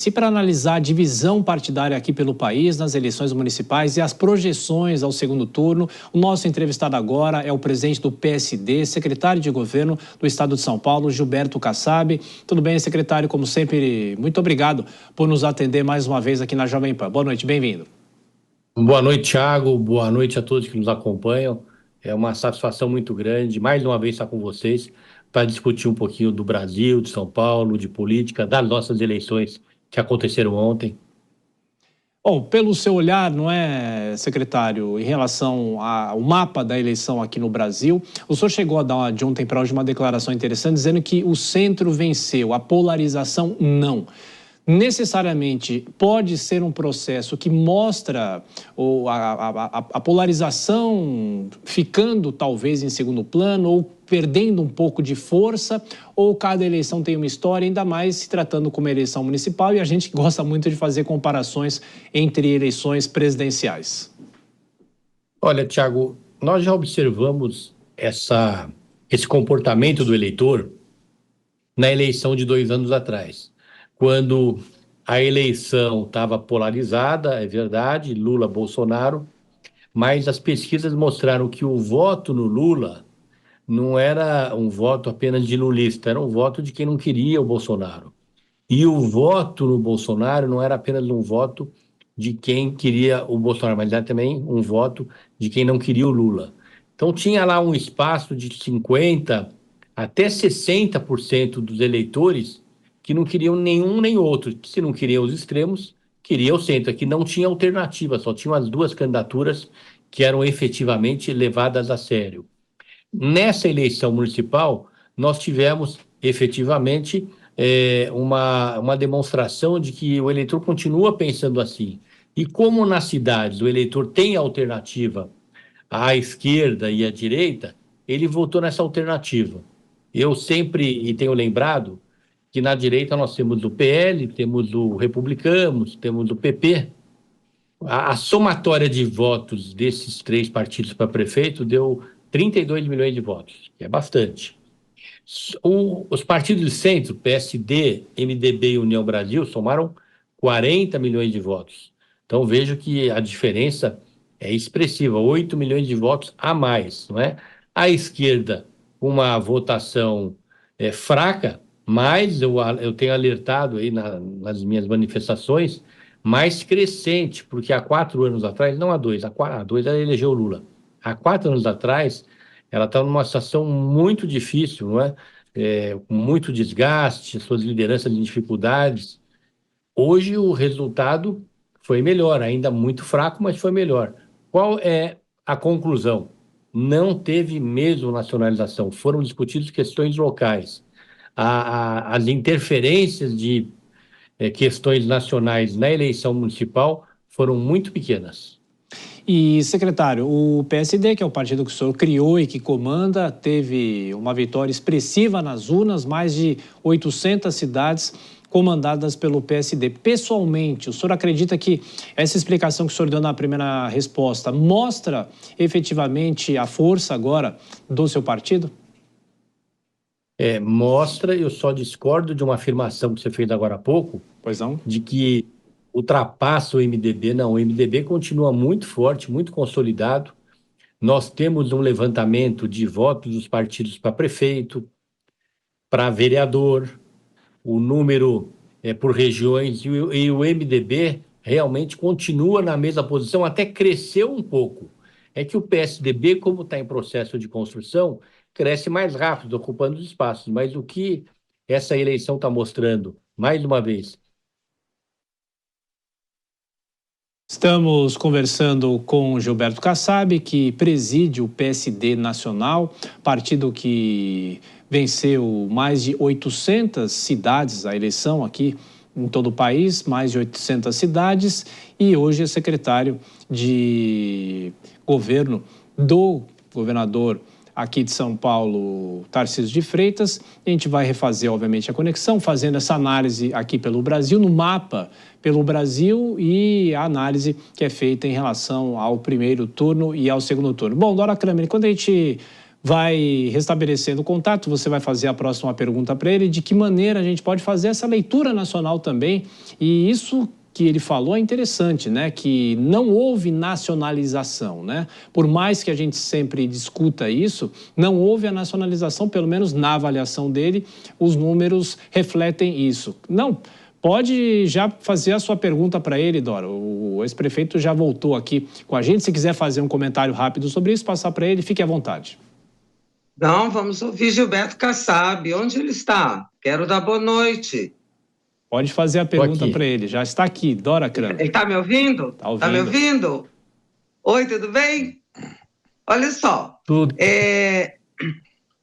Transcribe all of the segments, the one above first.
Se para analisar a divisão partidária aqui pelo país, nas eleições municipais e as projeções ao segundo turno, o nosso entrevistado agora é o presidente do PSD, secretário de governo do estado de São Paulo, Gilberto Kassab. Tudo bem, secretário? Como sempre, muito obrigado por nos atender mais uma vez aqui na Jovem Pan. Boa noite, bem-vindo. Boa noite, Thiago. Boa noite a todos que nos acompanham. É uma satisfação muito grande, mais uma vez, estar com vocês para discutir um pouquinho do Brasil, de São Paulo, de política, das nossas eleições que aconteceram ontem. Bom, pelo seu olhar, não é, secretário, em relação ao mapa da eleição aqui no Brasil, o senhor chegou a dar de ontem para hoje uma declaração interessante dizendo que o centro venceu, a polarização não. Necessariamente pode ser um processo que mostra a polarização ficando talvez em segundo plano ou perdendo um pouco de força, ou cada eleição tem uma história, ainda mais se tratando como eleição municipal, e a gente gosta muito de fazer comparações entre eleições presidenciais. Olha, Thiago, nós já observamos esse comportamento do eleitor na eleição de 2 anos atrás, quando a eleição estava polarizada, é verdade, Lula-Bolsonaro, mas as pesquisas mostraram que o voto no Lula não era um voto apenas de lulista, era um voto de quem não queria o Bolsonaro. E o voto no Bolsonaro não era apenas um voto de quem queria o Bolsonaro, mas era também um voto de quem não queria o Lula. Então tinha lá um espaço de 50% até 60% dos eleitores que não queriam nenhum nem outro. Se não queriam os extremos, queria o centro, que não tinha alternativa, só tinham as duas candidaturas que eram efetivamente levadas a sério. Nessa eleição municipal, nós tivemos efetivamente uma demonstração de que o eleitor continua pensando assim. E como nas cidades o eleitor tem alternativa à esquerda e à direita, ele votou nessa alternativa. Eu sempre e tenho lembrado que na direita nós temos o PL, temos o Republicanos, temos o PP. A somatória de votos desses três partidos para prefeito deu 32 milhões de votos, que é bastante. Os partidos de centro, PSD, MDB e União Brasil, somaram 40 milhões de votos. Então vejo que a diferença é expressiva, 8 milhões de votos a mais, não é? A esquerda, uma votação fraca, mas eu tenho alertado aí nas minhas manifestações, mais crescente, porque há 4 anos atrás, não há dois, há dois ela elegeu o Lula. Há 4 anos atrás, ela está numa situação muito difícil, não é? Com muito desgaste, suas lideranças em dificuldades. Hoje o resultado foi melhor, ainda muito fraco, mas foi melhor. Qual é a conclusão? Não teve mesmo nacionalização, foram discutidas questões locais. As interferências de questões nacionais na eleição municipal foram muito pequenas. E, secretário, o PSD, que é o partido que o senhor criou e que comanda, teve uma vitória expressiva nas urnas, mais de 800 cidades comandadas pelo PSD. Pessoalmente, o senhor acredita que essa explicação que o senhor deu na primeira resposta mostra efetivamente a força agora do seu partido? Mostra, eu só discordo de uma afirmação que você fez agora há pouco, Pois não? de que ultrapassa o MDB. Não, o MDB continua muito forte, muito consolidado. Nós temos um levantamento de votos dos partidos para prefeito, para vereador, o número por regiões, e o MDB realmente continua na mesma posição, até cresceu um pouco. É que o PSDB, como está em processo de construção, cresce mais rápido, ocupando os espaços. Mas o que essa eleição está mostrando, mais uma vez. Estamos conversando com Gilberto Kassab, que preside o PSD Nacional, partido que venceu mais de 800 cidades, a eleição aqui em todo o país, mais de 800 cidades, e hoje é secretário de governo do governador aqui de São Paulo, Tarcísio de Freitas. A gente vai refazer, obviamente, a conexão, fazendo essa análise aqui pelo Brasil, no mapa pelo Brasil, e a análise que é feita em relação ao primeiro turno e ao segundo turno. Bom, Dora Kramer, quando a gente vai restabelecendo o contato, você vai fazer a próxima pergunta para ele, de que maneira a gente pode fazer essa leitura nacional também, e isso que ele falou é interessante, né? Que não houve nacionalização, né? Por mais que a gente sempre discuta isso, não houve a nacionalização, pelo menos na avaliação dele, os números refletem isso. Não, pode já fazer a sua pergunta para ele, Dora. O ex-prefeito já voltou aqui com a gente. Se quiser fazer um comentário rápido sobre isso, passar para ele, fique à vontade. Não, vamos ouvir Gilberto Kassab. Onde ele está? Quero dar boa noite. Pode fazer a pergunta para ele. Já está aqui, Dora Kramer. Ele está me ouvindo? Está ouvindo. Está me ouvindo? Oi, tudo bem? Olha só. Tudo.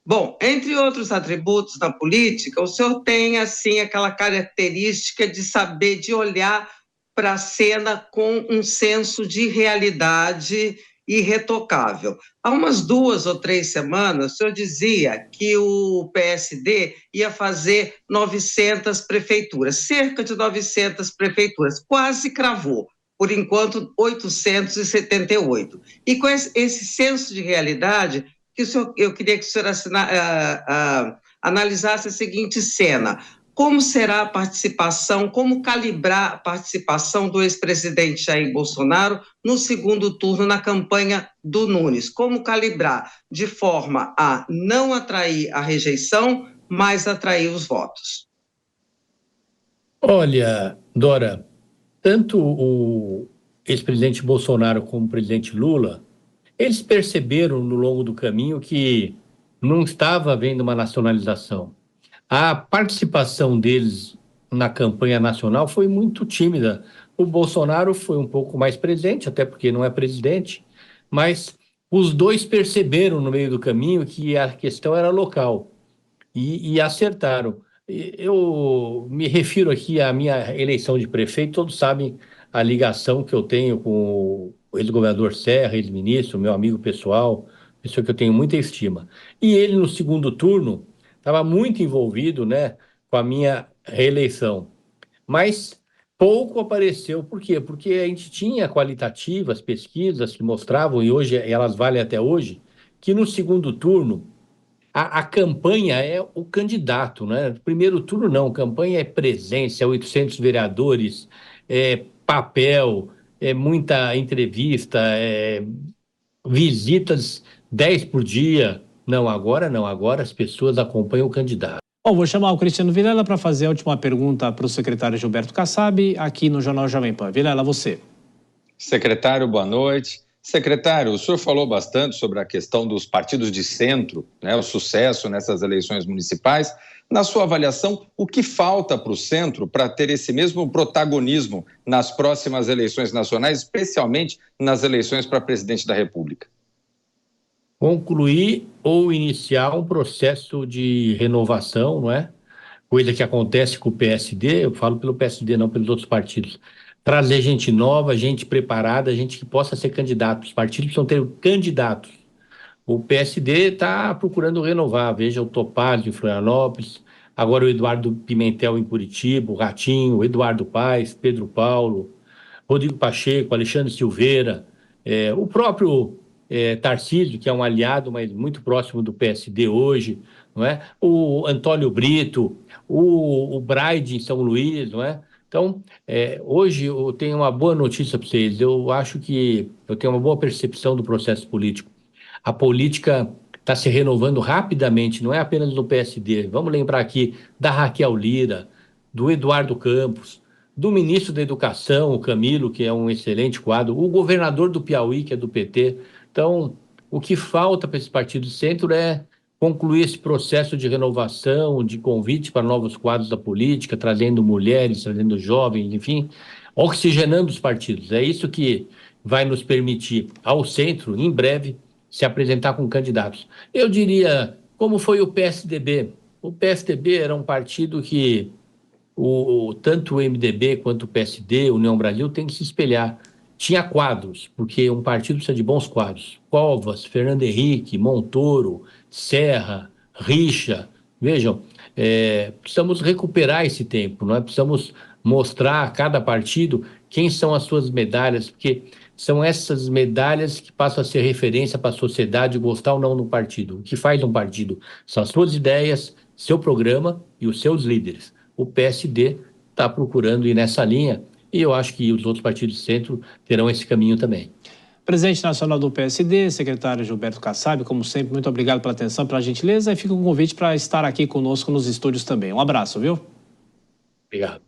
Bom, entre outros atributos na política, o senhor tem, assim, aquela característica de saber, de olhar para a cena com um senso de realidade irretocável. Há umas 2 ou 3 semanas, o senhor dizia que o PSD ia fazer 900 prefeituras, cerca de 900 prefeituras, quase cravou, por enquanto 878. E com esse senso de realidade, eu queria que o senhor analisasse a seguinte cena: como será a participação, como calibrar a participação do ex-presidente Jair Bolsonaro no segundo turno na campanha do Nunes? Como calibrar de forma a não atrair a rejeição, mas atrair os votos? Olha, Dora, tanto o ex-presidente Bolsonaro como o presidente Lula, eles perceberam no longo do caminho que não estava havendo uma nacionalização. A participação deles na campanha nacional foi muito tímida. O Bolsonaro foi um pouco mais presente, até porque não é presidente, mas os dois perceberam no meio do caminho que a questão era local e acertaram. Eu me refiro aqui à minha eleição de prefeito, todos sabem a ligação que eu tenho com o ex-governador Serra, ex-ministro, meu amigo pessoal, pessoa que eu tenho muita estima. E ele, no segundo turno, estava muito envolvido, né, com a minha reeleição, mas pouco apareceu. Por quê? Porque a gente tinha qualitativas, pesquisas que mostravam, e hoje elas valem até hoje, que no segundo turno a campanha é o candidato, né? Primeiro turno não, campanha é presença, é 800 vereadores, é papel, é muita entrevista, é visitas 10 por dia. Não, agora as pessoas acompanham o candidato. Bom, vou chamar o Cristiano Vilela para fazer a última pergunta para o secretário Gilberto Kassab, aqui no Jornal Jovem Pan. Vilela, você. Secretário, boa noite. Secretário, o senhor falou bastante sobre a questão dos partidos de centro, né, o sucesso nessas eleições municipais. Na sua avaliação, o que falta para o centro para ter esse mesmo protagonismo nas próximas eleições nacionais, especialmente nas eleições para presidente da República? Concluir ou iniciar um processo de renovação, não é? Coisa que acontece com o PSD, eu falo pelo PSD, não pelos outros partidos. Trazer gente nova, gente preparada, gente que possa ser candidato. Os partidos precisam ter candidatos. O PSD está procurando renovar. Veja o Topázio em Florianópolis, agora o Eduardo Pimentel em Curitiba, o Ratinho, o Eduardo Paes, Pedro Paulo, Rodrigo Pacheco, Alexandre Silveira, o próprio Tarcísio, que é um aliado, mas muito próximo do PSD hoje, não é? O Antônio Brito, o Braide em São Luís, não é? Então, hoje eu tenho uma boa notícia para vocês. Eu acho que eu tenho uma boa percepção do processo político. A política está se renovando rapidamente, não é apenas no PSD. Vamos lembrar aqui da Raquel Lira, do Eduardo Campos, do ministro da Educação, o Camilo, que é um excelente quadro, o governador do Piauí, que é do PT. Então, o que falta para esse partido de centro é concluir esse processo de renovação, de convite para novos quadros da política, trazendo mulheres, trazendo jovens, enfim, oxigenando os partidos. É isso que vai nos permitir, ao centro, em breve, se apresentar com candidatos. Eu diria, como foi o PSDB. O PSDB era um partido que tanto o MDB quanto o PSD, União Brasil, tem que se espelhar. Tinha quadros, porque um partido precisa de bons quadros. Covas, Fernando Henrique, Montoro, Serra, Richa. Vejam, precisamos recuperar esse tempo, não é? Precisamos mostrar a cada partido quem são as suas medalhas, porque são essas medalhas que passam a ser referência para a sociedade gostar ou não do partido. O que faz um partido são as suas ideias, seu programa e os seus líderes. O PSD está procurando ir nessa linha e eu acho que os outros partidos de centro terão esse caminho também. Presidente nacional do PSD, secretário Gilberto Kassab, como sempre, muito obrigado pela atenção, pela gentileza, e fica um convite para estar aqui conosco nos estúdios também. Um abraço, viu? Obrigado.